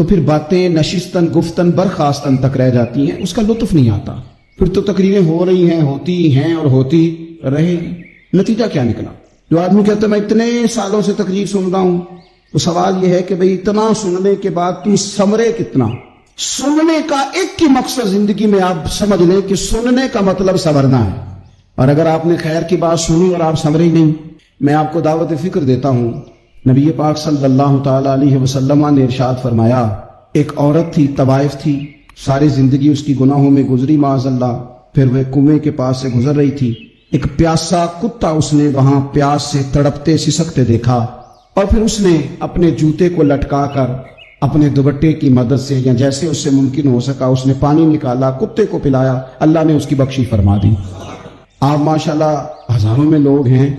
تو پھر باتیں نشستن گفتن برخاستن تک رہ جاتی ہیں، اس کا لطف نہیں آتا. پھر تو تقریریں ہو رہی ہیں، ہوتی ہیں اور ہوتی رہے گی. نتیجہ کیا نکلا؟ جو آدمی کہتا ہے میں اتنے سالوں سے تقریر سن رہا ہوں، تو سوال یہ ہے کہ بھئی اتنا سننے کے بعد تم سمرے کتنا؟ سننے کا ایک ہی مقصد زندگی میں آپ سمجھ لیں کہ سننے کا مطلب سنورنا ہے. اور اگر آپ نے خیر کی بات سنی اور آپ سنورے ہی نہیں، میں آپ کو دعوت فکر دیتا ہوں. نبی پاک صلی اللہ تعالی علیہ وسلم نے ارشاد فرمایا، ایک عورت تھی، طوائف تھی، ساری زندگی اس کی گناہوں میں گزری معاذ اللہ. پھر وہ کنویں کے پاس سے گزر رہی تھی، ایک پیاسا کتا اس نے وہاں پیاس سے تڑپتے سسکتے دیکھا، اور پھر اس نے اپنے جوتے کو لٹکا کر اپنے دوپٹے کی مدد سے یا جیسے اس سے ممکن ہو سکا اس نے پانی نکالا، کتے کو پلایا، اللہ نے اس کی بخشش فرما دی. آپ ماشاءاللہ ہزاروں میں لوگ ہیں،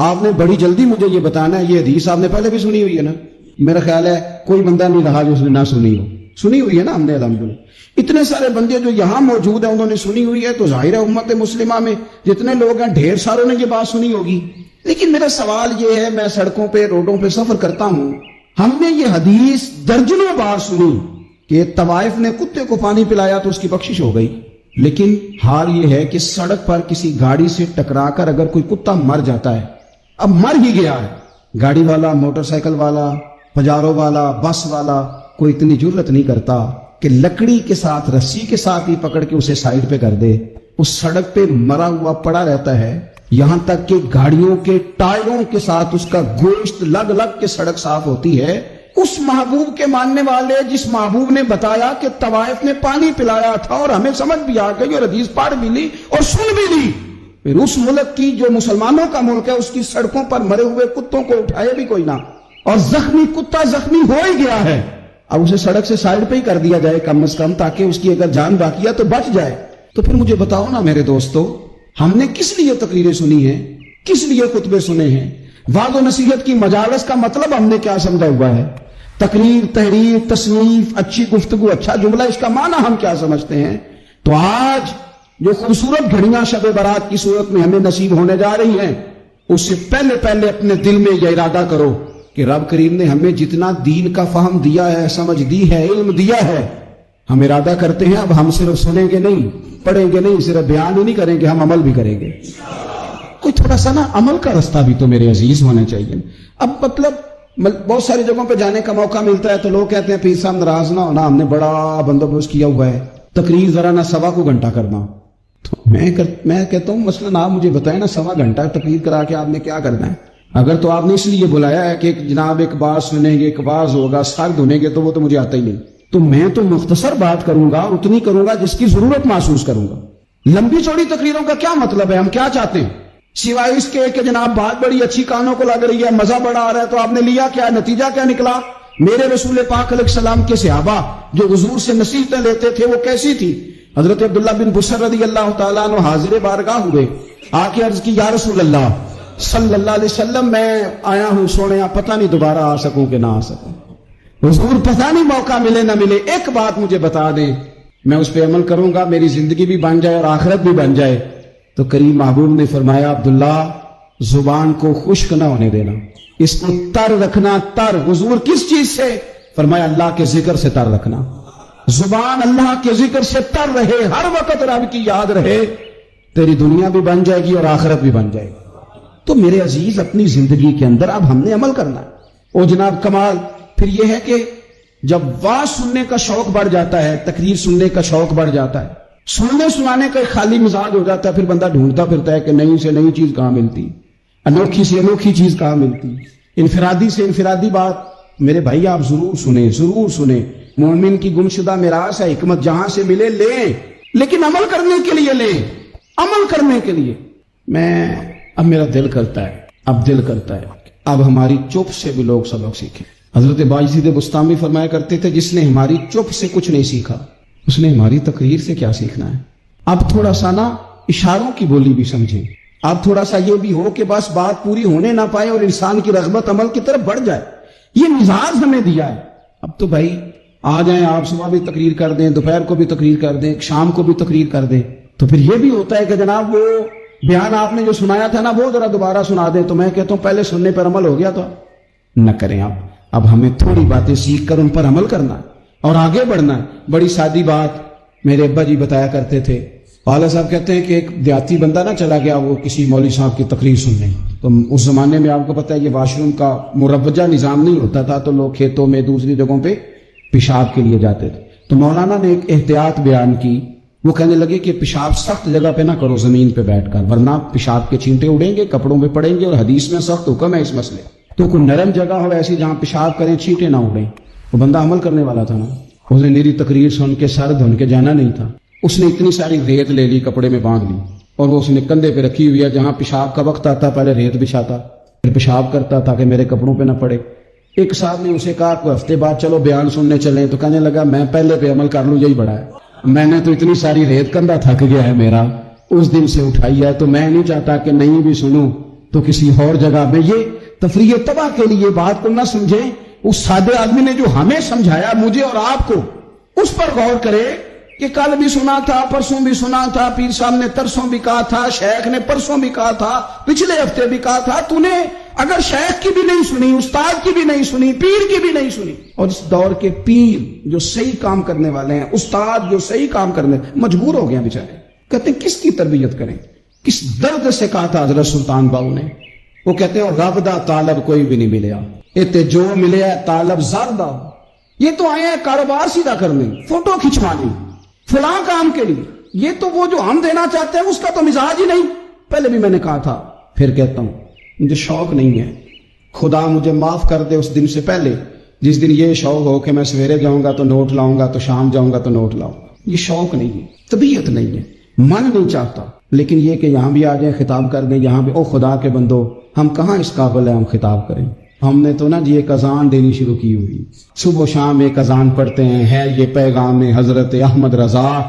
آپ نے بڑی جلدی مجھے یہ بتانا ہے. یہ حدیث آپ نے پہلے بھی سنی ہوئی ہے نا؟ میرا خیال ہے کوئی بندہ نہیں رہا جو اس نے نہ سنی ہو. سنی ہوئی ہے نا ہم نے الحمدللہ. اتنے سارے بندے جو یہاں موجود ہیں انہوں نے سنی ہوئی ہے، تو ظاہر ہے امت مسلمہ میں جتنے لوگ ہیں ڈھیر ساروں نے یہ بات سنی ہوگی. لیکن میرا سوال یہ ہے، میں سڑکوں پہ روڈوں پہ سفر کرتا ہوں، ہم نے یہ حدیث درجنوں بار سنی کہ طوائف نے کتے کو پانی پلایا تو اس کی بخشش ہو گئی. لیکن حال یہ ہے کہ سڑک پر کسی گاڑی سے ٹکرا کر اگر کوئی کتا مر جاتا ہے، اب مر ہی گیا ہے، گاڑی والا، موٹر سائیکل والا، پجارو والا، بس والا کوئی اتنی جرت نہیں کرتا کہ لکڑی کے ساتھ، رسی کے ساتھ ہی پکڑ کے اسے سائیڈ پہ کر دے. اس سڑک پہ مرا ہوا پڑا رہتا ہے، یہاں تک کہ گاڑیوں کے ٹائروں کے ساتھ اس کا گوشت لگ لگ کے سڑک صاف ہوتی ہے. اس محبوب کے ماننے والے جس محبوب نے بتایا کہ طوائف نے پانی پلایا تھا اور ہمیں سمجھ بھی آ گئی اور حدیث پڑھ بھی لی اور سن بھی لی، پھر اس ملک کی جو مسلمانوں کا ملک ہے اس کی سڑکوں پر مرے ہوئے کتوں کو اٹھائے بھی کوئی نہ، اور زخمی کتا زخمی ہو ہی گیا ہے، اب اسے سڑک سے سائیڈ پہ ہی کر دیا جائے کم از کم، تاکہ اس کی اگر جان باقی ہے تو بچ جائے. تو پھر مجھے بتاؤ نا میرے دوستو، ہم نے کس لیے تقریریں سنی ہیں، کس لیے خطبے سنے ہیں؟ وعظ و نصیحت کی مجالس کا مطلب ہم نے کیا سمجھا ہوا ہے؟ تقریر، تحریر، تصنیف، اچھی گفتگو، اچھا جملہ، اس کا معنی ہم کیا سمجھتے ہیں؟ تو آج جو خوبصورت گھڑیاں شب برات کی صورت میں ہمیں نصیب ہونے جا رہی ہیں، اس سے پہلے اپنے دل میں یہ ارادہ کرو کہ رب کریم نے ہمیں جتنا دین کا فہم دیا ہے، سمجھ دی ہے، علم دیا ہے، ہم ارادہ کرتے ہیں اب ہم صرف سنیں گے نہیں، پڑھیں گے نہیں، صرف بیان ہی نہیں کریں گے، ہم عمل بھی کریں گے. کوئی تھوڑا سا نا عمل کا رستہ بھی تو میرے عزیز ہونا چاہیے. اب مطلب بہت ساری جگہوں پہ جانے کا موقع ملتا ہے تو لوگ کہتے ہیں پیر صاحب ناراض نہ ہونا، ہم نے بڑا بندوبست کیا ہوا ہے، تقریر ذرا نہ سوا کو گھنٹہ کرنا. تو میں کہتا ہوں مثلاً آپ مجھے بتائیں نا، سوا گھنٹہ تقریر کرا کے آپ نے کیا کرنا ہے؟ اگر تو آپ نے اس لیے بلایا ہے کہ جناب ایک بات سنیں گے، ایک واز ہوگا، سر دھونے گے، تو وہ تو مجھے آتا ہی نہیں. تو میں تو مختصر بات کروں گا، اتنی کروں گا جس کی ضرورت محسوس کروں گا. لمبی چوڑی تقریروں کا کیا مطلب ہے؟ ہم کیا چاہتے ہیں سوائے اس کے کہ جناب بات بڑی اچھی کانوں کو لگ رہی ہے، مزہ بڑا آ رہا ہے، تو آپ نے لیا کیا؟ نتیجہ کیا نکلا؟ میرے رسول پاک علیہ السلام کے صحابہ جو حضور سے نصیحتیں لیتے تھے وہ کیسی تھی؟ حضرت عبداللہ بن بصر رضی اللہ تعالیٰ عنہ حاضر بارگاہ ہوئے، آ کے عرض کی یا رسول اللہ صلی اللہ علیہ وسلم، میں آیا ہوں سونے، پتہ نہیں دوبارہ آ سکوں کہ نہ آ سکوں. حضور پتہ نہیں موقع ملے نہ ملے، ایک بات مجھے بتا دیں، میں اس پہ عمل کروں گا، میری زندگی بھی بن جائے اور آخرت بھی بن جائے. تو کریم محبوب نے فرمایا عبداللہ زبان کو خشک نہ ہونے دینا، اس کو تر رکھنا. تر حضور کس چیز سے؟ فرمایا اللہ کے ذکر سے تر رکھنا. زبان اللہ کے ذکر سے تر رہے، ہر وقت رب کی یاد رہے، تیری دنیا بھی بن جائے گی اور آخرت بھی بن جائے گی. تو میرے عزیز اپنی زندگی کے اندر اب ہم نے عمل کرنا ہے. او جناب کمال پھر یہ ہے کہ جب واز سننے کا شوق بڑھ جاتا ہے، تقریر سننے کا شوق بڑھ جاتا ہے، سننے سنانے کا ایک خالی مزاج ہو جاتا ہے، پھر بندہ ڈھونڈتا پھرتا ہے کہ نئی سے نئی چیز کہاں ملتی، انوکھی سے انوکھی چیز کہاں ملتی، انفرادی سے انفرادی بات. میرے بھائی آپ ضرور سنیں، ضرور سنیں. مومن کی گمشدہ میراث ہے، حکمت جہاں سے ملے لیں، لیکن عمل کرنے کے لیے لیں، عمل کرنے کے لیے. اب میرا دل کرتا ہے اب ہماری چپ سے بھی لوگ سبق سیکھیں. حضرت باجید بستامی فرمایا کرتے تھے جس نے ہماری چپ سے کچھ نہیں سیکھا اس نے ہماری تقریر سے کیا سیکھنا ہے. اب تھوڑا سا نا اشاروں کی بولی بھی سمجھیں، اب تھوڑا سا یہ بھی ہو کہ بس بات پوری ہونے نہ پائے اور انسان کی رغبت عمل کی طرف بڑھ جائے. یہ مزاج ہمیں دیا ہے. اب تو بھائی آ جائیں آپ، صبح بھی تقریر کر دیں، دوپہر کو بھی تقریر کر دیں، شام کو بھی تقریر کر دیں، تو پھر یہ بھی ہوتا ہے کہ جناب وہ بیان آپ نے جو سنایا تھا نا وہ ذرا دوبارہ سنا دیں. تو میں کہتا ہوں پہلے سننے پر عمل ہو گیا تو نہ کریں. اب ہمیں تھوڑی باتیں سیکھ کر ان پر عمل کرنا ہے. اور آگے بڑھنا ہے. بڑی سادی بات میرے ابا جی بتایا کرتے تھے. والا صاحب کہتے ہیں کہ ایک دیہاتی بندہ نہ چلا گیا وہ کسی مولوی صاحب کی تقریر سننے. تو اس زمانے میں آپ کو پتہ ہے یہ واش روم کا مروجہ نظام نہیں ہوتا تھا, تو لوگ کھیتوں میں دوسری جگہوں پہ پیشاب کے لیے جاتے تھے. تو مولانا نے ایک احتیاط بیان کی. وہ کہنے لگے کہ پیشاب سخت جگہ پہ نہ کرو زمین پہ بیٹھ کر, ورنہ پیشاب کے چھینٹے اڑیں گے, کپڑوں پہ پڑیں گے, اور حدیث میں سخت حکم ہے اس مسئلے. تو کوئی نرم جگہ ہو ایسی جہاں پیشاب کریں چھینٹے نہ اڑیں. وہ بندہ عمل کرنے والا تھا نا, اس نے میری تقریر سن کے سر دھن کے جانا نہیں تھا. اس نے اتنی ساری ریت لے لی, کپڑے میں باندھ لی, اور وہ اس نے کندھے پہ رکھی ہوئی ہے. جہاں پیشاب کا وقت آتا پہلے ریت بچھاتا, پھر پیشاب کرتا تاکہ میرے کپڑوں پہ نہ پڑے. ایک صاحب نے اسے کہا کوئی ہفتے بعد چلو بیان سننے چلیں. تو کہنے لگا میں پہلے پہ عمل کر لوں, یہی بڑا ہے. میں نے تو اتنی ساری ریت, کندھا تھک گیا ہے میرا, اس دن سے اٹھائی ہے. تو میں نہیں چاہتا کہ نہیں بھی سنوں تو کسی اور جگہ میں یہ تفریح تباہ کے لیے بات کو نہ سمجھیں. اس سادے آدمی نے جو ہمیں سمجھایا مجھے اور آپ کو, اس پر غور کرے کہ کل بھی سنا تھا, پرسوں بھی سنا تھا, پیر صاحب نے ترسوں بھی کہا تھا, شیخ نے پرسوں بھی کہا تھا, پچھلے ہفتے بھی کہا تھا. تو نے اگر شیخ کی بھی نہیں سنی, استاد کی بھی نہیں سنی, پیر کی بھی نہیں سنی, اور اس دور کے پیر جو صحیح کام کرنے والے ہیں, استاد جو صحیح کام کرنے, مجبور ہو گیا بیچارے. کہتے ہیں کس کی تربیت کریں. کس درد سے کہا تھا حضرت سلطان باؤ نے. وہ کہتے ہیں رب دا طالب کوئی بھی نہیں ملیا, تے جو ملے طالب زردہ. یہ تو آئے ہیں کاروبار سیدھا کرنے, فوٹو کھنچوانے, فلاں کام کے لیے. یہ تو وہ جو ہم دینا چاہتے ہیں اس کا تو مزاج ہی نہیں. پہلے بھی میں نے کہا تھا, پھر کہتا ہوں, مجھے شوق نہیں ہے. خدا مجھے معاف کر دے اس دن سے پہلے جس دن یہ شوق ہو کہ میں سویرے جاؤں گا تو نوٹ لاؤں گا, تو شام جاؤں گا تو نوٹ لاؤں گا. یہ شوق نہیں ہے, طبیعت نہیں ہے, من نہیں چاہتا. لیکن یہ کہ یہاں بھی آ جائیں خطاب کر دیں, یہاں بھی او خدا کے بندو, ہم کہاں اس قابل ہیں ہم خطاب کریں. ہم نے تو نا جی ایک اذان دینی شروع کی ہوئی, صبح و شام ایک اذان پڑھتے ہیں. ہے یہ پیغام حضرت احمد رضا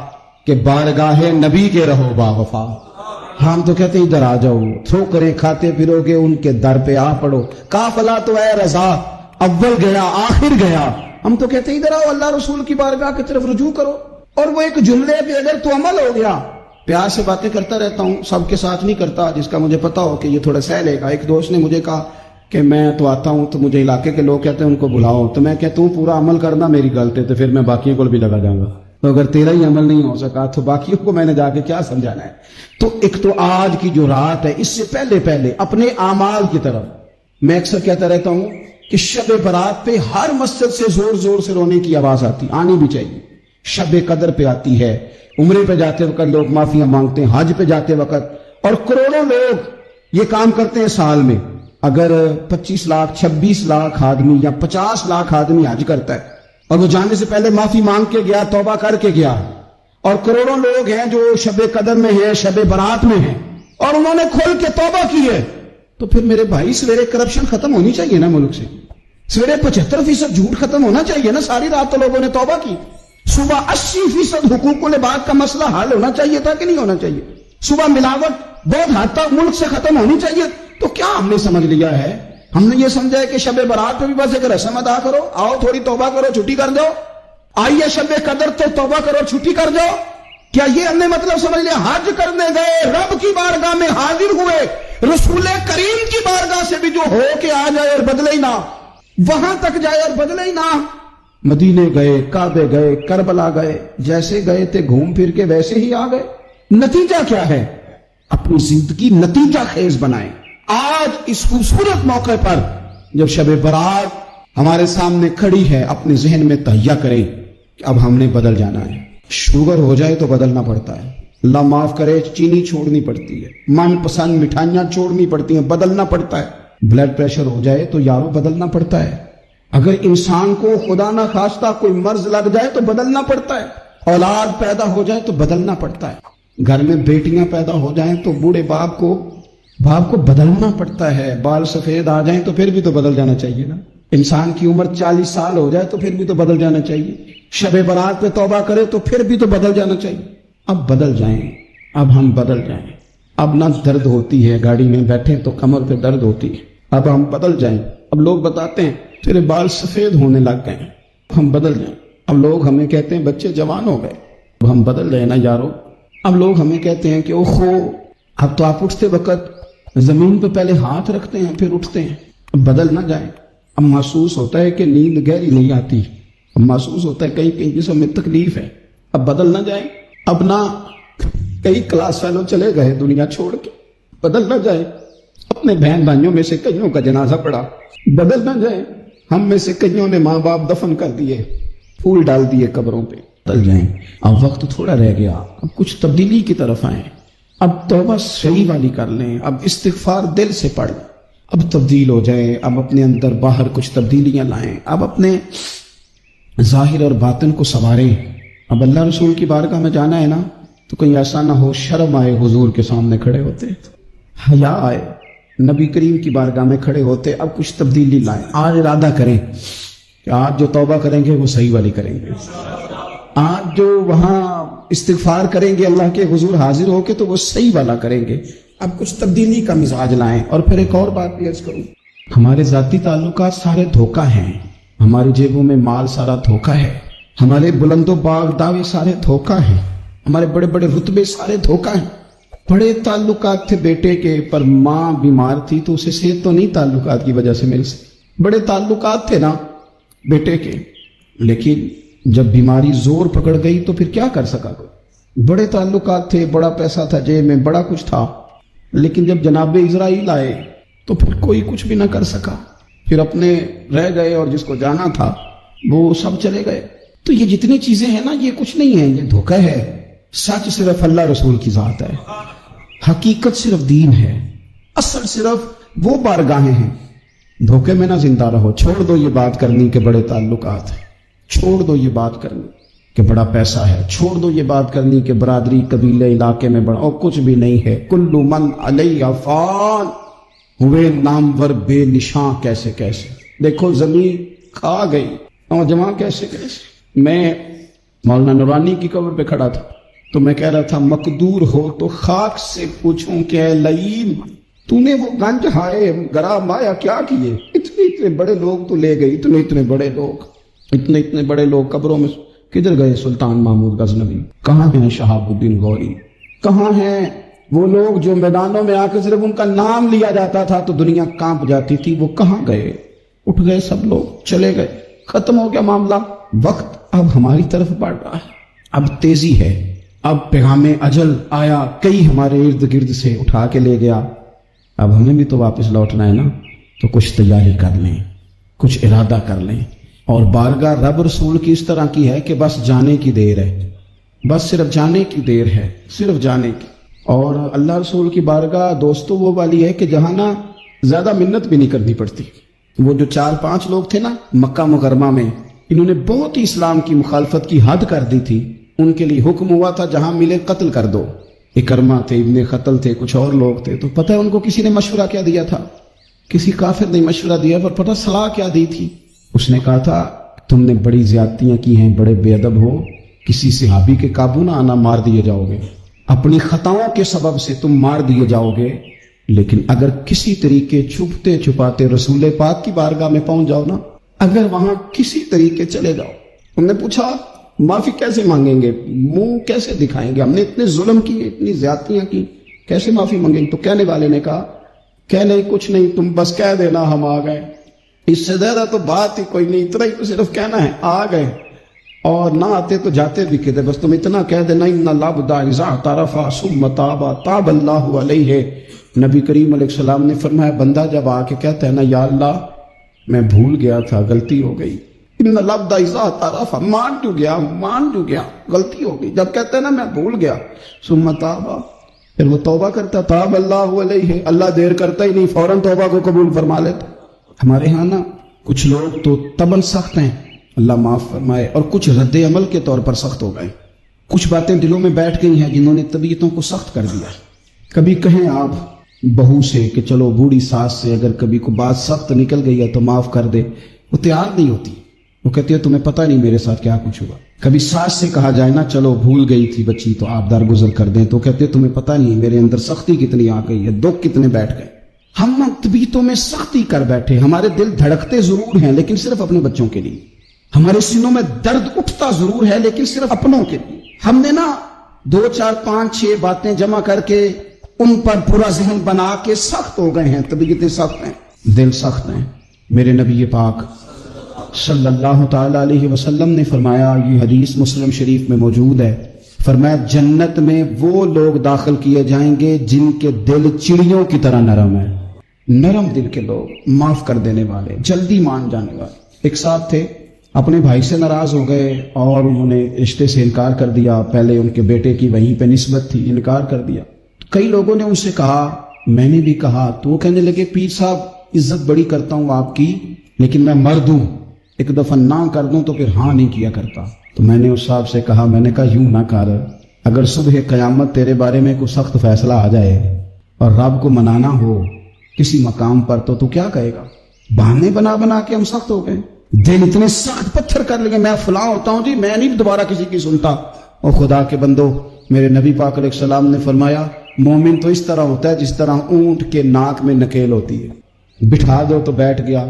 کہ بارگاہ نبی کے رہو باوفا. ہم تو کہتے ہیں ادھر آ جاؤ, ٹھوکریں کھاتے پھرو گے ان کے در پہ آ پڑو. قافلہ تو اے رضا اول گیا آخر گیا. ہم تو کہتے ہیں ادھر آؤ, اللہ رسول کی بارگاہ کی طرف رجوع کرو. اور وہ ایک جملے پہ اگر تو عمل ہو گیا. پیار سے باتیں کرتا رہتا ہوں, سب کے ساتھ نہیں کرتا, جس کا مجھے پتا ہو کہ یہ تھوڑا سہ لے گا. ایک دوست نے مجھے کہا کہ میں تو آتا ہوں تو مجھے علاقے کے لوگ کہتے ہیں ان کو بلاؤ, تو میں کہتا ہوں پورا عمل کرنا میری غلط ہے, تو پھر میں باقیوں کو بھی لگا جاؤں گا. تو اگر تیرا ہی عمل نہیں ہو سکا تو باقیوں کو میں نے جا کے کیا سمجھانا ہے. تو ایک تو آج کی جو رات ہے, اس سے پہلے اپنے اعمال کی طرف میں اکثر کہتا رہتا ہوں کہ شب برات پہ ہر مسجد سے زور زور سے رونے کی آواز آنی بھی چاہیے. شب قدر پہ آتی ہے, عمرے پہ جاتے وقت لوگ معافیاں مانگتے ہیں, حج پہ جاتے وقت, اور کروڑوں لوگ یہ کام کرتے ہیں سال میں. اگر 25 لاکھ 26 لاکھ آدمی یا 50 لاکھ آدمی حج کرتا ہے اور وہ جانے سے پہلے معافی مانگ کے گیا, توبہ کر کے گیا, اور کروڑوں لوگ ہیں جو شب قدر میں ہیں, شب برات میں ہیں, اور انہوں نے کھل کے توبہ کی ہے, تو پھر میرے بھائی سویرے کرپشن ختم ہونی چاہیے نا ملک سے. سویرے 75% جھوٹ ختم ہونا چاہیے نا. ساری رات تو لوگوں نے توبہ کی. صبح 80% حقوق العباد کا مسئلہ حل ہونا چاہیے تھا کہ نہیں ہونا چاہیے. صبح ملاوٹ بہت حد تک ملک سے ختم ہونی چاہیے. تو کیا ہم نے سمجھ لیا ہے؟ ہم نے یہ سمجھا ہے کہ شب برات پہ بھی بس ایک رسم ادا کرو, آؤ تھوڑی توبہ کرو, چھٹی کر دو. آئیے شب قدر تو توبہ کرو, چھٹی کر دو. کیا یہ ہم نے مطلب سمجھ لیا؟ حج کرنے گئے, رب کی بارگاہ میں حاضر ہوئے, رسول کریم کی بارگاہ سے بھی جو ہو کے آ جائے اور بدلے ہی نہ, وہاں تک جائے اور بدلے ہی نہ. مدینے گئے, کعبے گئے, کربلا گئے, جیسے گئے تھے گھوم پھر کے ویسے ہی آ گئے. نتیجہ کیا ہے؟ اپنی زندگی نتیجہ خیز بنائیں. آج اس خوبصورت موقع پر جب شب برات ہمارے سامنے کھڑی ہے, اپنے ذہن میں تہیہ کریں کہ اب ہم نے بدل جانا ہے. شوگر ہو جائے تو بدلنا پڑتا ہے, اللہ معاف کرے چینی چھوڑنی پڑتی ہے, من پسند مٹھائیاں چھوڑنی پڑتی ہیں, بدلنا پڑتا ہے. بلڈ پریشر ہو جائے تو یارو بدلنا پڑتا ہے. اگر انسان کو خدا نہ خواستہ کوئی مرض لگ جائے تو بدلنا پڑتا ہے. اولاد پیدا ہو جائے تو بدلنا پڑتا ہے. گھر میں بیٹیاں پیدا ہو جائیں تو بوڑھے باپ کو بدلنا پڑتا ہے. بال سفید آ جائیں تو پھر بھی تو بدل جانا چاہیے نا. انسان کی عمر 40 سال ہو جائے تو پھر بھی تو بدل جانا چاہیے. شب برات پہ توبہ کرے تو پھر بھی تو بدل جانا چاہیے. اب بدل جائیں, اب ہم بدل جائیں. اب نہ درد ہوتی ہے, گاڑی میں بیٹھے تو کمر پہ درد ہوتی ہے. اب ہم بدل جائیں. اب لوگ بتاتے ہیں تیرے بال سفید ہونے لگ گئے, ہم بدل جائیں. اب لوگ ہمیں کہتے ہیں بچے جوان ہو گئے, اب ہم بدل جائیں نا یارو. اب لوگ ہمیں کہتے ہیں کہ اوہو اب تو آپ اٹھتے وقت زمین پہ پہلے ہاتھ رکھتے ہیں پھر اٹھتے ہیں. اب بدل نہ جائیں. اب محسوس ہوتا ہے کہ نیند گہری نہیں آتی, اب محسوس ہوتا ہے کہیں کہیں جسم میں تکلیف ہے، اب بدل نہ جائے، اب نہ کئی کلاس فیلو چلے گئے دنیا چھوڑ کے، بدل نہ جائے، اپنے بہن بھائیوں میں سے کئیوں کا جنازہ پڑا، بدل نہ جائے، ہم میں سے کئیوں نے ماں باپ دفن کر دیے، پھول ڈال دیے قبروں پہ، بدل جائیں۔ اب وقت تھوڑا رہ گیا، اب کچھ تبدیلی کی طرف آئیں، اب توبہ صحیح والی کر لیں، اب استغفار دل سے پڑھ لیں، اب تبدیل ہو جائیں، اب اپنے اندر باہر کچھ تبدیلیاں لائیں، اب اپنے ظاہر اور باطن کو سنواریں۔ اب اللہ رسول کی بارگاہ میں جانا ہے نا تو کہیں ایسا نہ ہو شرم آئے حضور کے سامنے کھڑے ہوتے، حیا آئے نبی کریم کی بارگاہ میں کھڑے ہوتے، اب کچھ تبدیلی لائیں۔ آج ارادہ کریں کہ آج جو توبہ کریں گے وہ صحیح والی کریں گے، آج جو وہاں استغفار کریں گے اللہ کے حضور حاضر ہو کے تو وہ صحیح والا کریں گے۔ اب کچھ تبدیلی کا مزاج لائیں۔ اور پھر ایک اور بات بھی عرض کروں، ہمارے ذاتی تعلقات سارے دھوکہ ہیں، ہماری جیبوں میں مال سارا دھوکہ ہے، ہمارے بلند و باغ دعوے سارے دھوکہ ہیں، ہمارے بڑے بڑے رتبے سارے دھوکہ ہیں۔ بڑے تعلقات تھے بیٹے کے، پر ماں بیمار تھی تو اسے صحت تو نہیں تعلقات کی وجہ سے مل سکی۔ بڑے تعلقات تھے نا بیٹے کے، لیکن جب بیماری زور پکڑ گئی تو پھر کیا کر سکا کوئی؟ بڑے تعلقات تھے، بڑا پیسہ تھا جیب میں، بڑا کچھ تھا، لیکن جب جناب اسرائیل آئے تو پھر کوئی کچھ بھی نہ کر سکا، پھر اپنے رہ گئے اور جس کو جانا تھا وہ سب چلے گئے۔ تو یہ جتنی چیزیں ہیں نا یہ کچھ نہیں ہے، یہ دھوکہ ہے۔ سچ صرف اللہ رسول کی ذات ہے، حقیقت صرف دین ہے، اصل صرف وہ بارگاہیں ہیں۔ دھوکے میں نہ زندہ رہو، چھوڑ دو یہ بات کرنی کہ بڑے تعلقات ہیں، چھوڑ دو یہ بات کرنی کہ بڑا پیسہ ہے، چھوڑ دو یہ بات کرنی کہ برادری قبیلے علاقے میں بڑا، اور کچھ بھی نہیں ہے۔ کل من علیہ فان، ہوئے نامور بے نشاں کیسے کیسے، دیکھو زمین کھا گئی، نوجوان کیسے کیسے۔ میں مولانا نورانی کی قبر پہ کھڑا تھا تو میں کہہ رہا تھا مقدور ہو تو خاک سے پوچھوں کہ اے لئیم تو نے وہ گنج ہائے گرا مایا کیا کیے، اتنے بڑے لوگ تو لے گئی، اتنے بڑے لوگ، اتنے بڑے لوگ قبروں میں کدھر گئے؟ سلطان محمود غزنوی کہاں ہیں؟ شہاب الدین غوری کہاں ہیں؟ وہ لوگ جو میدانوں میں آ کے صرف ان کا نام لیا جاتا تھا تو دنیا کانپ جاتی تھی، وہ کہاں گئے؟ اٹھ گئے سب لوگ، چلے گئے، ختم ہو گیا معاملہ۔ وقت اب ہماری طرف بڑھ رہا ہے، اب تیزی ہے، اب پیغام اجل آیا، کئی ہمارے ارد گرد سے اٹھا کے لے گیا، اب ہمیں بھی تو واپس لوٹنا ہے نا، تو کچھ تیاری کر لیں، کچھ ارادہ کر لیں۔ اور بارگاہ رب رسول کی اس طرح کی ہے کہ بس جانے کی دیر ہے، بس صرف جانے کی دیر ہے، صرف جانے کی۔ اور اللہ رسول کی بارگاہ دوستو وہ والی ہے کہ جہاں نا زیادہ منت بھی نہیں کرنی پڑتی۔ وہ جو 4-5 لوگ تھے نا مکہ مکرمہ میں، انہوں نے بہت ہی اسلام کی مخالفت کی حد کر دی تھی، ان کے لیے حکم ہوا تھا جہاں ملے قتل کر دو۔ اکرمہ تھے، ابن خطل تھے، کچھ اور لوگ تھے، تو پتہ ہے ان کو کسی نے مشورہ کیا دیا تھا؟ کسی کافر نے مشورہ دیا، پر پتہ صلاح کیا دی تھی؟ اس نے کہا تھا تم نے بڑی زیادتیاں کی ہیں، بڑے بے ادب ہو، کسی صحابی کے قابو نہ آنا، مار دیے جاؤ گے، اپنی خطاؤں کے سبب سے تم مار دیے جاؤ گے، لیکن اگر کسی طریقے چھپتے چھپاتے رسول پاک کی بارگاہ میں پہنچ جاؤ نا، اگر وہاں کسی طریقے چلے جاؤ۔ انہوں نے پوچھا معافی کیسے مانگیں گے، منہ کیسے دکھائیں گے، ہم نے اتنے ظلم کیے، اتنی زیادتیاں کی، کیسے معافی مانگیں گے؟ تو کہنے والے نے کہا کہ نہیں کچھ نہیں، تم بس کہہ دینا ہم آ گئے، اس سے زیادہ تو بات ہی کوئی نہیں، اتنا ہی تو صرف کہنا ہے آ گئے، اور نہ آتے تو جاتے بھی کہتے، بس تم اتنا کہہ دینا ان العبد اذا اعترف ثم تاب تاب اللہ علیہ۔ نبی کریم علیہ السلام نے فرمایا بندہ جب آ کے کہتا ہے نا یا اللہ میں بھول گیا تھا، غلطی ہو گئی، ان العبد اذا اعترف، مان جو گیا غلطی ہو گئی، جب کہتا ہے نا میں بھول گیا، ثم تاب، پھر وہ توبہ کرتا، تاب اللہ علیہ، اللہ دیر کرتا ہی نہیں، فوراً توبہ کو قبول فرما لیتا۔ ہمارے ہاں نا کچھ لوگ تو تباً سخت ہیں، اللہ معاف فرمائے، اور کچھ رد عمل کے طور پر سخت ہو گئے، کچھ باتیں دلوں میں بیٹھ گئی ہیں جنہوں نے طبیعتوں کو سخت کر دیا۔ کبھی کہیں آپ بہو سے کہ چلو بوڑھی ساس سے اگر کبھی کوئی بات سخت نکل گئی ہے تو معاف کر دے، وہ تیار نہیں ہوتی، وہ کہتی ہے تمہیں پتہ نہیں میرے ساتھ کیا کچھ ہوا۔ کبھی ساس سے کہا جائے نا چلو بھول گئی تھی بچی تو آپ درگزر کر دیں، تو کہتے تمہیں پتہ نہیں میرے اندر سختی کتنی آ گئی ہے، دکھ کتنے بیٹھ گئے۔ ہم طبیعتوں میں سختی کر بیٹھے، ہمارے دل دھڑکتے ضرور ہیں لیکن صرف اپنے بچوں کے لیے، ہمارے سینوں میں درد اٹھتا ضرور ہے لیکن صرف اپنوں کے لیے۔ ہم نے نا 2 4 5 6 باتیں جمع کر کے ان پر پورا ذہن بنا کے سخت ہو گئے ہیں، طبیعتیں سخت ہیں، دل سخت ہیں۔ میرے نبی پاک صلی اللہ تعالی علیہ وسلم نے فرمایا، یہ حدیث مسلم شریف میں موجود ہے، فرمایا جنت میں وہ لوگ داخل کیے جائیں گے جن کے دل چڑیوں کی طرح نرم ہے، نرم دل کے لوگ، معاف کر دینے والے، جلدی مان جانے والے۔ ایک صاحب تھے، اپنے بھائی سے ناراض ہو گئے اور انہوں نے رشتے سے انکار کر دیا، پہلے ان کے بیٹے کی وہیں پہ نسبت تھی، انکار کر دیا۔ کئی لوگوں نے ان سے کہا، میں نے بھی کہا، تو وہ کہنے لگے پیر صاحب عزت بڑی کرتا ہوں آپ کی، لیکن میں مرد ہوں، ایک دفعہ نہ کر دوں تو پھر ہاں نہیں کیا کرتا۔ تو میں نے اس صاحب سے کہا، میں نے کہا یوں نہ کر، اگر صبح قیامت تیرے بارے میں کوئی سخت فیصلہ آ جائے اور رب کو منانا ہو کسی مقام پر تو کیا کہے گا؟ بہانے بنا بنا کے ہم سخت ہو گئے، دل اتنے سخت پتھر کر لیں گے، میں فلاں ہوتا ہوں جی، میں نہیں دوبارہ کسی کی سنتا۔ اور خدا کے بندو، میرے نبی پاک علیہ السلام نے فرمایا، مومن تو اس طرح ہوتا ہے جس طرح اونٹ کے ناک میں نکیل ہوتی ہے، بٹھا دو تو بیٹھ گیا،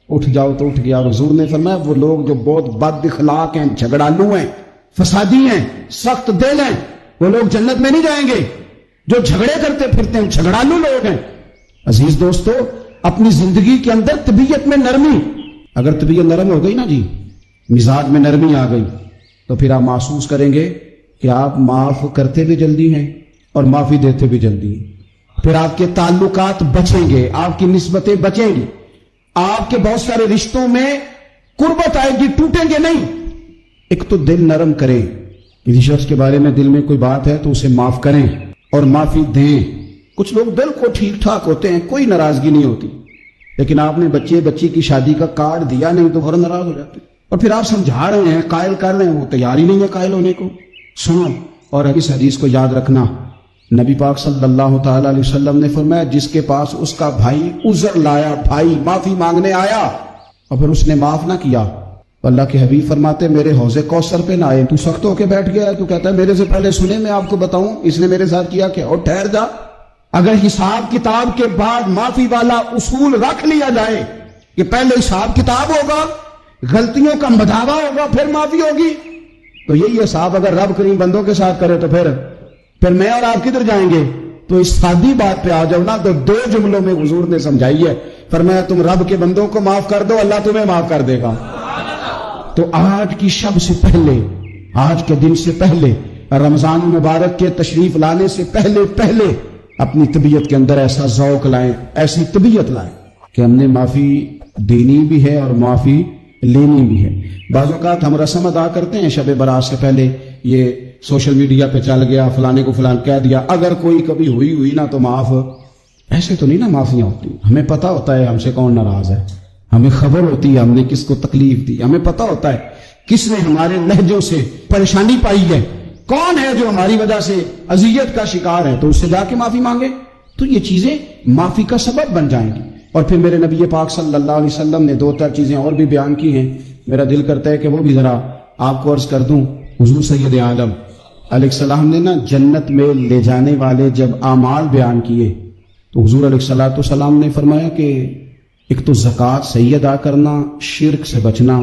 اٹھ جاؤ تو اٹھ گیا۔ اور حضور نے فرمایا وہ لوگ جو بہت بد اخلاق ہیں، جھگڑالو ہیں، فسادی ہیں، سخت دل ہیں، وہ لوگ جنت میں نہیں جائیں گے۔ جو جھگڑے کرتے پھرتے ہیں، جھگڑالو لوگ ہیں۔ عزیز دوستو، اپنی زندگی کے اندر طبیعت میں نرمی، اگر طبیعت نرم ہو گئی نا جی، مزاج میں نرمی آ گئی، تو پھر آپ محسوس کریں گے کہ آپ معاف کرتے بھی جلدی ہیں اور معافی دیتے بھی جلدی ہیں۔ پھر آپ کے تعلقات بچیں گے، آپ کی نسبتیں بچیں گی، آپ کے بہت سارے رشتوں میں قربت آئے گی، ٹوٹیں گے نہیں۔ ایک تو دل نرم کریں، کسی شخص کے بارے میں دل میں کوئی بات ہے تو اسے معاف کریں اور معافی دیں۔ کچھ لوگ بالکل ٹھیک ٹھاک ہوتے ہیں، کوئی ناراضگی نہیں ہوتی، لیکن آپ نے بچی کی شادی کا کارڈ دیا نہیں تو فوراً ناراض ہو جاتے، اور پھر آپ سمجھا رہے ہیں، قائل کر رہے ہیں، وہ تیار ہی نہیں ہے قائل ہونے کو۔ سنو، اور اس حدیث کو یاد رکھنا، نبی پاک صلی اللہ تعالی علیہ وسلم نے فرمایا، جس کے پاس اس کا بھائی عذر لایا، بھائی معافی مانگنے آیا اور پھر اس نے معاف نہ کیا، اللہ کے حبیب فرماتے میرے حوض کوثر پہ نہ آئے، تو سخت ہو کے بیٹھ گیا ہے، تو کہتا ہے میرے سے پہلے سنے، میں آپ کو بتاؤں اس نے میرے ساتھ کیا کیا، اور ٹھہر جا۔ اگر حساب کتاب کے بعد معافی والا اصول رکھ لیا جائے کہ پہلے حساب کتاب ہوگا، غلطیوں کا مداوع ہوگا، پھر معافی ہوگی، تو یہی حساب اگر رب کریم بندوں کے ساتھ کرے تو پھر میں اور آپ کدھر جائیں گے؟ تو اس سادی بات پہ آ جاؤ نا، تو 2 جملوں میں حضور نے سمجھائی ہے، فرمایا تم رب کے بندوں کو معاف کر دو، اللہ تمہیں معاف کر دے گا۔ تو آج کی شب سے پہلے، آج کے دن سے پہلے، رمضان مبارک کے تشریف لانے سے پہلے اپنی طبیعت کے اندر ایسا ذوق لائیں، ایسی طبیعت لائیں کہ ہم نے معافی دینی بھی ہے اور معافی لینی بھی ہے۔ بعض اوقات ہم رسم ادا کرتے ہیں شب برات سے پہلے، یہ سوشل میڈیا پہ چل گیا، فلانے کو فلان کہہ دیا، اگر کوئی کبھی ہوئی نا تو معاف۔ ایسے تو نہیں نا معافیاں ہوتی، ہمیں پتہ ہوتا ہے ہم سے کون ناراض ہے، ہمیں خبر ہوتی ہے ہم نے کس کو تکلیف دی، ہمیں پتہ ہوتا ہے کس نے ہمارے لہجوں سے پریشانی پائی ہے، کون ہے جو ہماری وجہ سے اذیت کا شکار ہے، تو اس سے جا کے معافی مانگے، تو یہ چیزیں معافی کا سبب بن جائیں گی۔ اور پھر میرے نبی پاک صلی اللہ علیہ وسلم نے 2-4 چیزیں اور بھی بیان کی ہیں، میرا دل کرتا ہے کہ وہ بھی ذرا آپ کو عرض کر دوں۔ حضور سید عالم علیہ السلام نے نا جنت میں لے جانے والے جب اعمال بیان کیے تو حضور علیہ السلام نے فرمایا کہ ایک تو زکوٰۃ صحیح ادا کرنا، شرک سے بچنا،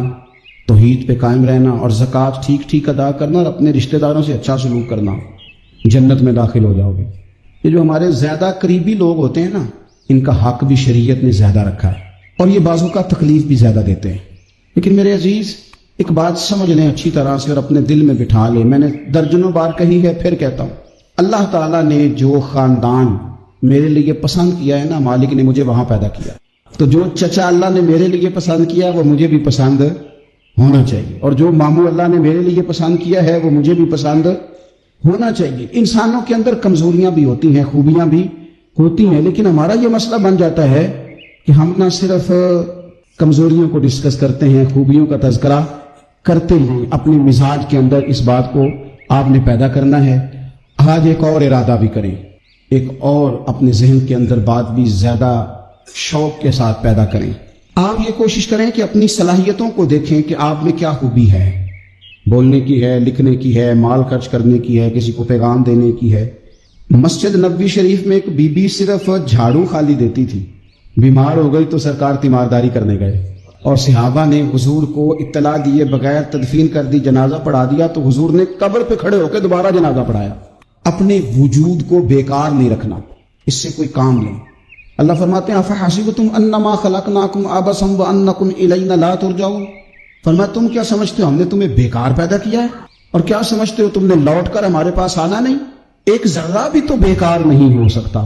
توحید پہ قائم رہنا، اور زکوٰۃ ٹھیک ادا کرنا، اور اپنے رشتہ داروں سے اچھا سلوک کرنا، جنت میں داخل ہو جاؤ گے۔ یہ جو ہمارے زیادہ قریبی لوگ ہوتے ہیں نا، ان کا حق بھی شریعت نے زیادہ رکھا ہے، اور یہ بعضوں کا تکلیف بھی زیادہ دیتے ہیں۔ لیکن میرے عزیز، ایک بات سمجھ لیں اچھی طرح سے اور اپنے دل میں بٹھا لیں، میں نے درجنوں بار کہی ہے، پھر کہتا ہوں، اللہ تعالیٰ نے جو خاندان میرے لیے پسند کیا ہے نا، مالک نے مجھے وہاں پیدا کیا، تو جو چچا اللہ نے میرے لیے پسند کیا وہ مجھے بھی پسند ہونا چاہیے، اور جو ماموں اللہ نے میرے لیے پسند کیا ہے وہ مجھے بھی پسند ہونا چاہیے۔ انسانوں کے اندر کمزوریاں بھی ہوتی ہیں، خوبیاں بھی ہوتی ہیں، لیکن ہمارا یہ مسئلہ بن جاتا ہے کہ ہم نہ صرف کمزوریوں کو ڈسکس کرتے ہیں، خوبیوں کا تذکرہ کرتے ہیں۔ اپنے مزاج کے اندر اس بات کو آپ نے پیدا کرنا ہے۔ آج ایک اور ارادہ بھی کریں، ایک اور اپنے ذہن کے اندر بات بھی زیادہ شوق کے ساتھ پیدا کریں۔ آپ یہ کوشش کریں کہ اپنی صلاحیتوں کو دیکھیں کہ آپ میں کیا خوبی ہے، بولنے کی ہے، لکھنے کی ہے، مال خرچ کرنے کی ہے، کسی کو پیغام دینے کی ہے۔ مسجد نبوی شریف میں ایک بی بی صرف جھاڑو خالی دیتی تھی، بیمار ہو گئی تو سرکار تیمارداری کرنے گئے، اور صحابہ نے حضور کو اطلاع دیے بغیر تدفین کر دی، جنازہ پڑھا دیا، تو حضور نے قبر پہ کھڑے ہو کے دوبارہ جنازہ پڑھایا۔ اپنے وجود کو بیکار نہیں رکھنا، اس سے کوئی کام نہیں۔ اللہ فرماتے ہیں افحسبتم انما خلقناکم عبثا وانکم الینا لا ترجعون، فرمایا تم کیا سمجھتے ہو ہم نے تمہیں بیکار پیدا کیا ہے؟ اور کیا سمجھتے ہو تم نے لوٹ کر ہمارے پاس آنا نہیں؟ ایک ذرہ بھی تو بیکار نہیں ہو سکتا،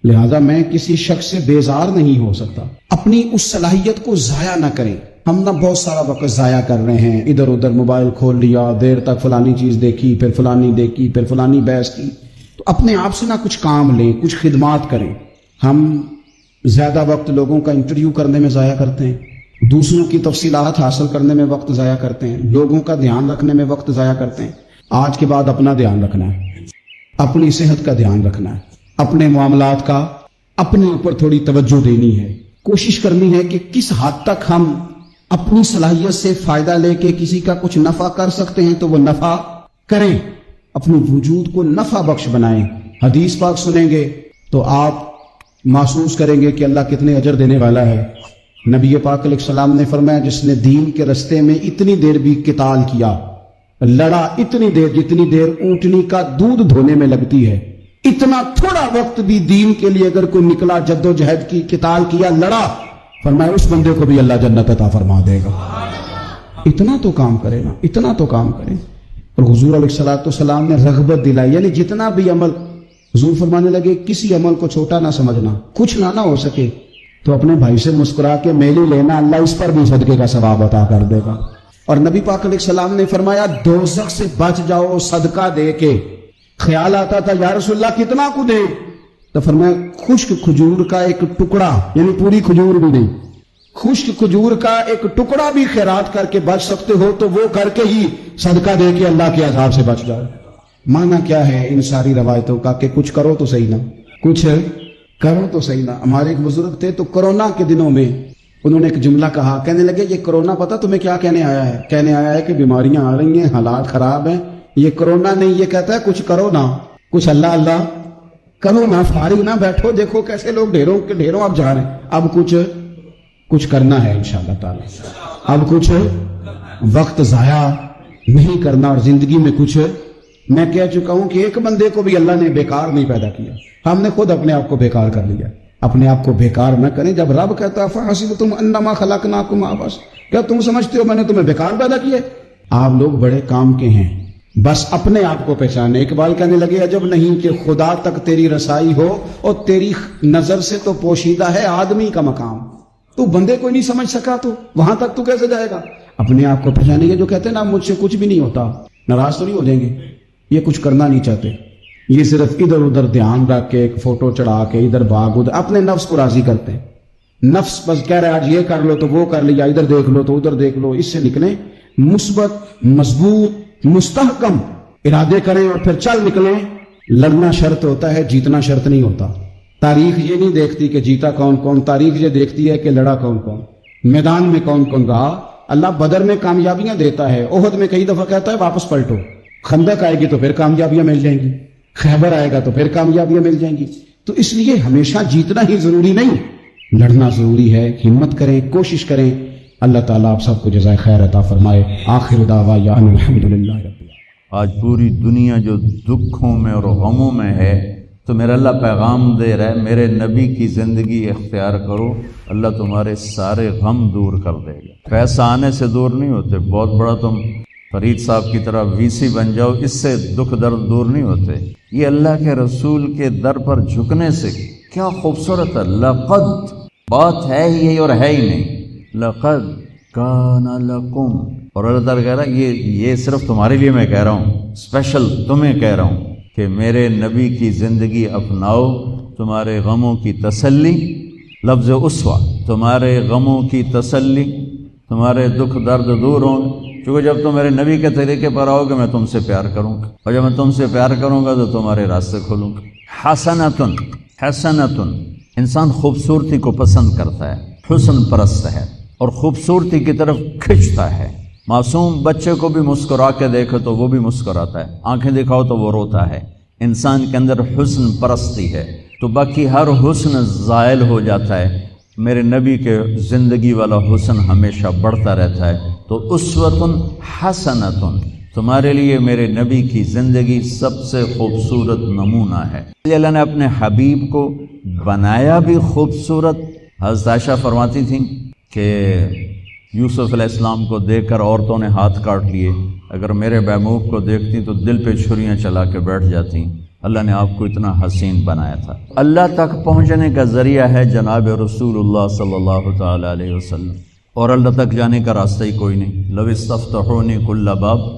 لہذا میں کسی شخص سے بیزار نہیں ہو سکتا۔ اپنی اس صلاحیت کو ضائع نہ کریں۔ ہم نہ بہت سارا وقت ضائع کر رہے ہیں، ادھر ادھر موبائل کھول لیا، دیر تک فلانی چیز دیکھی، پھر فلانی دیکھی، پھر فلانی بحث کی۔ تو اپنے آپ سے نہ کچھ کام لیں، کچھ خدمات کریں۔ ہم زیادہ وقت لوگوں کا انٹرویو کرنے میں ضائع کرتے ہیں، دوسروں کی تفصیلات حاصل کرنے میں وقت ضائع کرتے ہیں، لوگوں کا دھیان رکھنے میں وقت ضائع کرتے ہیں۔ آج کے بعد اپنا دھیان رکھنا ہے، اپنی صحت کا دھیان رکھنا ہے، اپنے معاملات کا اپنے اوپر تھوڑی توجہ دینی ہے۔ کوشش کرنی ہے کہ کس حد تک ہم اپنی صلاحیت سے فائدہ لے کے کسی کا کچھ نفع کر سکتے ہیں تو وہ نفع کریں، اپنے وجود کو نفع بخش بنائیں۔ حدیث پاک سنیں گے تو آپ محسوس کریں گے کہ اللہ کتنے اجر دینے والا ہے۔ نبی پاک علیہ السلام نے فرمایا جس نے دین کے رستے میں اتنی دیر بھی قتال کیا، لڑا اتنی دیر جتنی دیر اونٹنی کا دودھ دھونے میں لگتی ہے، اتنا تھوڑا وقت بھی دین کے لیے اگر کوئی نکلا، جد و جہد کی، قتال کیا، لڑا، فرمایا اس بندے کو بھی اللہ جنت عطا فرما دے گا۔ اتنا تو کام کرے نا، اتنا تو کام کرے۔ اور حضور علیہ الصلوۃ والسلام نے رغبت دلائی، یعنی جتنا بھی عمل، حضور فرمانے لگے کسی عمل کو چھوٹا نہ سمجھنا، کچھ نہ ہو سکے تو اپنے بھائی سے مسکرا کے میلی لینا، اللہ اس پر بھی صدقے کا ثواب عطا کر دے گا۔ اور نبی پاک علیہ السلام نے فرمایا دوزخ سے بچ جاؤ صدقہ دے کے۔ خیال آتا تھا یا رسول اللہ کتنا کو دیں؟ تو فرمایا خشک کھجور کا ایک ٹکڑا، یعنی پوری کھجور بھی نہیں، خشک کھجور کا ایک ٹکڑا بھی خیرات کر کے بچ سکتے ہو تو وہ کر کے ہی صدقہ دے کے اللہ کے عذاب سے بچ جائے۔ معنی کیا ہے ان ساری روایتوں کا کہ کچھ کرو تو صحیح نہ، کچھ کرو تو صحیح نہ۔ ہمارے ایک بزرگ تھے تو کرونا کے دنوں میں انہوں نے ایک جملہ کہا، کہنے لگے یہ کرونا پتہ تمہیں کیا کہنے آیا ہے؟ کہنے آیا ہے کہ بیماریاں آ رہی ہیں، حالات خراب ہیں۔ یہ کرونا نہیں، یہ کہتا ہے کچھ کرو نا، کچھ اللہ اللہ کرو نا، فارغ نہ بیٹھو، دیکھو کیسے لوگ ڈھیروں کے ڈھیروں اب جا رہے ہیں۔ اب کچھ کرنا ہے انشاءاللہ تعالی، اب کچھ وقت ضائع نہیں کرنا، اور زندگی میں کچھ۔ میں کہہ چکا ہوں کہ ایک بندے کو بھی اللہ نے بیکار نہیں پیدا کیا، ہم نے خود اپنے آپ کو بیکار کر لیا۔ اپنے آپ کو بیکار نہ کریں۔ جب رب کہتا ہے فَحَسِبْتُمْ أَنَّمَا خَلَقْنَاكُمْ عَبَثًا، کیا تم سمجھتے ہو میں نے تمہیں بیکار پیدا کیا؟ آپ لوگ بڑے کام کے ہیں، بس اپنے آپ کو پہچانے۔ اقبال کہنے لگے عجب نہیں کہ خدا تک تیری رسائی ہو، اور تیری نظر سے تو پوشیدہ ہے آدمی کا مقام۔ تو بندے کو نہیں سمجھ سکا تو وہاں تک تو کیسے جائے گا؟ اپنے آپ کو پہچانے گے۔ جو کہتے ہیں نا مجھ سے کچھ بھی نہیں ہوتا، ناراض تو نہیں ہو جائیں گے؟ یہ کچھ کرنا نہیں چاہتے، یہ صرف ادھر ادھر دھیان رکھ کے ایک فوٹو چڑھا کے ادھر بھاگ ادھر اپنے نفس کو راضی کرتے ہیں۔ نفس بس کہہ رہا ہے آج یہ کر لو تو وہ کر لیا، ادھر دیکھ لو تو ادھر دیکھ لو۔ اس سے نکلیں، مثبت مضبوط مستحکم ارادے کریں اور پھر چل نکلیں۔ لڑنا شرط ہوتا ہے، جیتنا شرط نہیں ہوتا۔ تاریخ یہ نہیں دیکھتی کہ جیتا کون کون، تاریخ یہ دیکھتی ہے کہ لڑا کون کون، میدان میں کون کون رہا۔ اللہ بدر میں کامیابیاں دیتا ہے، احد میں کئی دفعہ کہتا ہے واپس پلٹو۔ خندق آئے گی تو پھر کامیابیاں مل جائیں گی، خیبر آئے گا تو پھر کامیابیاں مل جائیں گی۔ تو اس لیے ہمیشہ جیتنا ہی ضروری نہیں، لڑنا ضروری ہے۔ ہمت کریں، کوشش کریں۔ اللہ تعالیٰ آپ سب کو جزائے خیر عطا فرمائے۔ آخر دعوانا ان الحمدللہ رب العالمین۔ آج پوری دنیا جو دکھوں میں اور غموں میں ہے، تو میرا اللہ پیغام دے رہا ہے میرے نبی کی زندگی اختیار کرو، اللہ تمہارے سارے غم دور کر دے گا۔ پیسہ آنے سے دور نہیں ہوتے، بہت بڑا تم فرید صاحب کی طرح وی بن جاؤ، اس سے دکھ درد دور نہیں ہوتے۔ یہ اللہ کے رسول کے در پر جھکنے سے کیا خوبصورت ہے۔ لقد بات ہے ہی اور ہے ہی نہیں، لقد کان لکم، اور اللہ تعالیٰ کہہ رہا ہے یہ صرف تمہارے لیے میں کہہ رہا ہوں، اسپیشل تمہیں کہہ رہا ہوں کہ میرے نبی کی زندگی اپناؤ، تمہارے غموں کی تسلی۔ لفظ اسوہ، تمہارے غموں کی تسلی، تمہارے دکھ درد دور ہوں، کیونکہ جب تم میرے نبی کے طریقے پر آؤ گے میں تم سے پیار کروں گا، اور جب میں تم سے پیار کروں گا تو تمہارے راستے کھولوں گا۔ حسنتن، حسنتن، انسان خوبصورتی کو پسند کرتا ہے، حسن پرست ہے اور خوبصورتی کی طرف کھنچتا ہے۔ معصوم بچے کو بھی مسکرا کے دیکھو تو وہ بھی مسکراتا ہے، آنکھیں دکھاؤ تو وہ روتا ہے۔ انسان کے اندر حسن پرستی ہے تو باقی ہر حسن زائل ہو جاتا ہے۔ میرے نبی کے زندگی والا حسن ہمیشہ بڑھتا رہتا ہے۔ تو اسوۃ حسنۃ، تمہارے لیے میرے نبی کی زندگی سب سے خوبصورت نمونہ ہے۔ اللہ نے اپنے حبیب کو بنایا بھی خوبصورت۔ حضرت عائشہ فرماتی تھیں کہ یوسف علیہ السلام کو دیکھ کر عورتوں نے ہاتھ کاٹ لیے، اگر میرے بیموق کو دیکھتی تو دل پہ چھریاں چلا کے بیٹھ جاتی۔ اللہ نے آپ کو اتنا حسین بنایا تھا۔ اللہ تک پہنچنے کا ذریعہ ہے جناب رسول اللہ صلی اللہ تعالی علیہ وسلم، اور اللہ تک جانے کا راستہ ہی کوئی نہیں۔ لو استفتحونی کل باب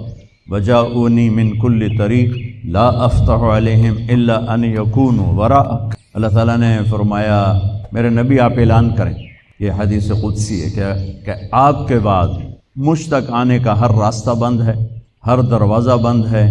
وجاؤنی من کل طریق لا افتح علیہم الا ان یکونوا وراءک۔ اللہ تعالیٰ نے فرمایا میرے نبی آپ اعلان کریں، یہ حدیث قدسی ہے کہ آپ کے بعد مجھ تک آنے کا ہر راستہ بند ہے، ہر دروازہ بند ہے،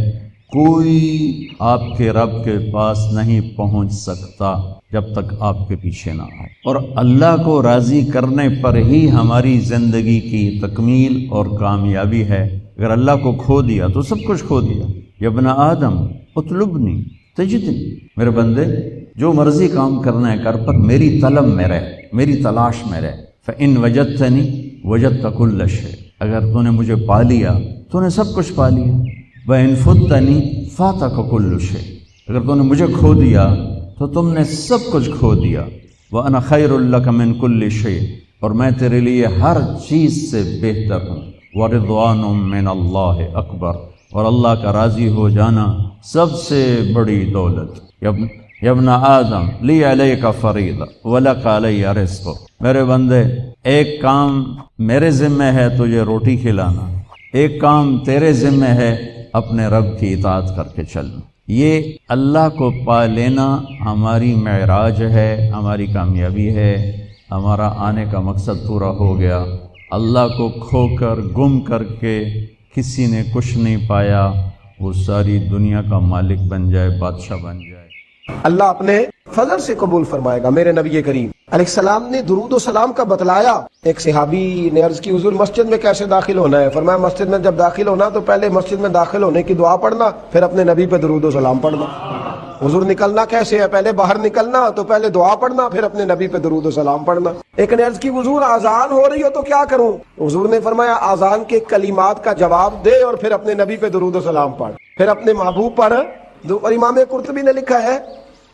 کوئی آپ کے رب کے پاس نہیں پہنچ سکتا جب تک آپ کے پیچھے نہ آئے۔ اور اللہ کو راضی کرنے پر ہی ہماری زندگی کی تکمیل اور کامیابی ہے۔ اگر اللہ کو کھو دیا تو سب کچھ کھو دیا۔ یا ابن آدم اطلبنی تجدنی، میرے بندے جو مرضی کام کرنا ہے کر، پر میری طلب میں رہ، میری تلاش میں رہ۔ فإن وجدتنی وجدت کل شیء، اگر تو نے مجھے پا لیا تو نے سب کچھ پا لیا۔ وإن فتنی فاتک کل شیء، اگر تو نے مجھے کھو دیا تو تم نے سب کچھ کھو دیا۔ وأنا خیر لک من کل شیء، اور میں تیرے لیے ہر چیز سے بہتر ہوں۔ ورضوان من اللہ اکبر، اور اللہ کا راضی ہو جانا سب سے بڑی دولت۔ یا ابن آدم لی علیک فریضہ ولک علی رزق، میرے بندے ایک کام میرے ذمہ ہے تجھے روٹی کھلانا، ایک کام تیرے ذمہ ہے اپنے رب کی اطاعت کر کے چلنا۔ یہ اللہ کو پا لینا ہماری معراج ہے، ہماری کامیابی ہے، ہمارا آنے کا مقصد پورا ہو گیا۔ اللہ کو کھو کر گم کر کے کسی نے کچھ نہیں پایا، وہ ساری دنیا کا مالک بن جائے، بادشاہ بن جائے۔ اللہ اپنے فضل سے قبول فرمائے گا۔ میرے نبی کریم علیہ السلام نے درود و سلام کا بتلایا۔ ایک صحابی نے عرض کی حضور مسجد میں کیسے داخل ہونا ہے؟ فرمایا مسجد میں جب داخل ہونا تو پہلے مسجد میں داخل ہونے کی دعا پڑھنا، پھر اپنے نبی پہ درود و سلام پڑھنا۔ حضور نکلنا کیسے ہے؟ پہلے باہر نکلنا تو پہلے دعا پڑھنا، پھر اپنے نبی پہ درود و سلام پڑھنا۔ ایک نے عرض کی حضور اذان ہو رہی ہو تو کیا کروں؟ حضور نے فرمایا اذان کے کلمات کا جواب دے اور پھر اپنے نبی پہ درود و سلام پڑھ، پھر اپنے محبوب پر۔ اور امام قرطبی نے لکھا ہے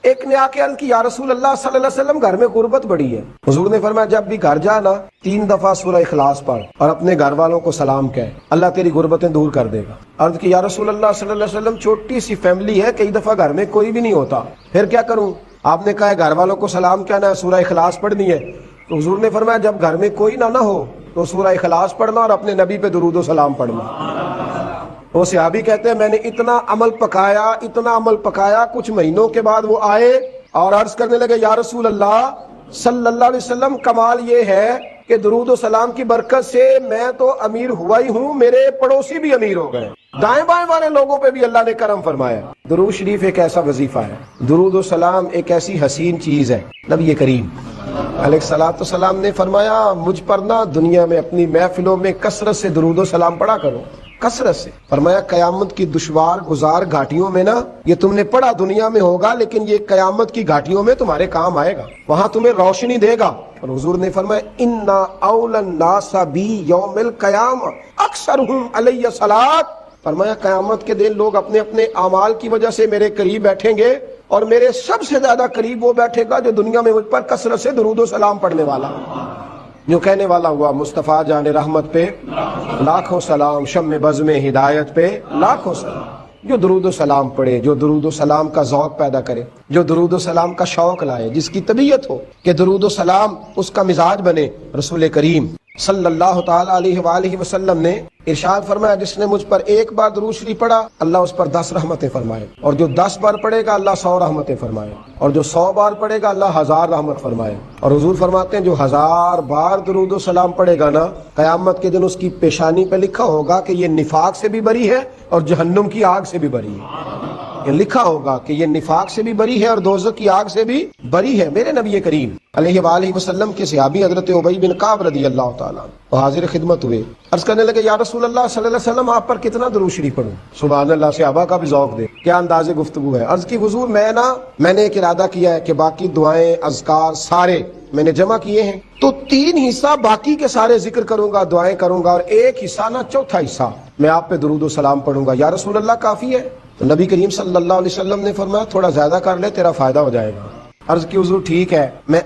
ایک نے آ کے عرض کی یا رسول اللہ صلی اللہ علیہ وسلم گھر میں غربت بڑی ہے۔ حضور نے فرمایا جب بھی گھر جانا 3 دفعہ سورہ اخلاص پڑھ اور اپنے گھر والوں کو سلام کہے، اللہ تیری غربتیں دور کر دے گا۔ عرض کی یا رسول اللہ صلی اللہ علیہ وسلم چھوٹی سی فیملی ہے، کئی دفعہ گھر میں کوئی بھی نہیں ہوتا، پھر کیا کروں؟ آپ نے کہا گھر والوں کو سلام کہنا ہے، سورہ اخلاص پڑھنی ہے۔ تو حضور نے فرمایا جب گھر میں کوئی نہ ہو تو سورہ اخلاص پڑھنا اور اپنے نبی پہ درود و سلام پڑھنا۔ وہ صحابی کہتے ہیں میں نے اتنا عمل پکایا، کچھ مہینوں کے بعد وہ آئے اور عرض کرنے لگے یا رسول اللہ صلی اللہ علیہ وسلم کمال یہ ہے کہ درود و سلام کی برکت سے میں تو امیر ہوا ہی ہوں، میرے پڑوسی بھی امیر ہو گئے، دائیں بائیں والے لوگوں پہ بھی اللہ نے کرم فرمایا۔ درود شریف ایک ایسا وظیفہ ہے، درود و سلام ایک ایسی حسین چیز ہے۔ نبی کریم علیہ الصلوۃ والسلام نے فرمایا مجھ پر نہ دنیا میں اپنی محفلوں میں کثرت سے درود و سلام پڑھا کرو، کثرت سے۔ فرمایا قیامت کی دشوار گزار گھاٹیوں میں نا یہ تم نے پڑھا دنیا میں ہوگا، لیکن یہ قیامت کی گھاٹیوں میں تمہارے کام آئے گا، وہاں تمہیں روشنی دے گا۔ اور حضور نے فرمایا انا اولی الناس بی یوم القیامہ اکثرہم علی صلاۃ، فرمایا قیامت کے دن لوگ اپنے اپنے اعمال کی وجہ سے میرے قریب بیٹھیں گے، اور میرے سب سے زیادہ قریب وہ بیٹھے گا جو دنیا میں مجھ پر کثرت سے درود و سلام پڑھنے والا، جو کہنے والا ہوا مصطفیٰ جان رحمت پہ لاکھوں سلام، شمع بزم ہدایت پہ لاکھوں سلام۔ جو درود و سلام پڑھے، جو درود و سلام کا ذوق پیدا کرے، جو درود و سلام کا شوق لائے، جس کی طبیعت ہو کہ درود و سلام اس کا مزاج بنے۔ رسول کریم صلی اللہ تعالی علیہ وآلہ وسلم نے ارشاد فرمایا جس نے مجھ پر ایک بار درود شریف پڑھا اللہ اس پر 10 رحمتیں فرمائے، اور جو 10 بار پڑھے گا اللہ 100 رحمتیں فرمائے، اور جو 100 بار پڑھے گا اللہ 1000 رحمت فرمائے۔ اور حضور فرماتے ہیں جو 1000 بار درود و سلام پڑھے گا نا، قیامت کے دن اس کی پیشانی پہ لکھا ہوگا کہ یہ نفاق سے بھی بری ہے اور جہنم کی آگ سے بھی بری ہے۔ یہ لکھا ہوگا کہ یہ نفاق سے بھی بری ہے اور دوزخ کی آگ سے بھی بری ہے۔ میرے نبی کریم علیہ وآلہ وسلم کے صحابی حضرت ابی بن کعب رضی اللہ تعالیٰ وہ حاضر خدمت ہوئے، عرض کرنے لگے یا رسول اللہ صلی اللہ علیہ وسلم آپ پر کتنا درود شریف پڑھوں؟ سبحان اللہ، صحابہ کا بھی ذوق دے، کیا انداز گفتگو ہے۔ عرض کی حضور میں نے ایک ارادہ کیا ہے کہ باقی دعائیں اذکار سارے میں نے جمع کیے ہیں، تو 3 حصہ باقی کے سارے ذکر کروں گا، دعائیں کروں گا، اور 1 حصہ نہ 4تھا حصہ میں آپ پہ درود و سلام پڑھوں گا۔ یا رسول اللہ کافی ہے؟ تو نبی کریم صلی اللہ علیہ وسلم نے فرمایا تھوڑا زیادہ کر لے، تیرا فائدہ ہو جائے گا۔ عرض کی حضور ٹھیک ہے، میں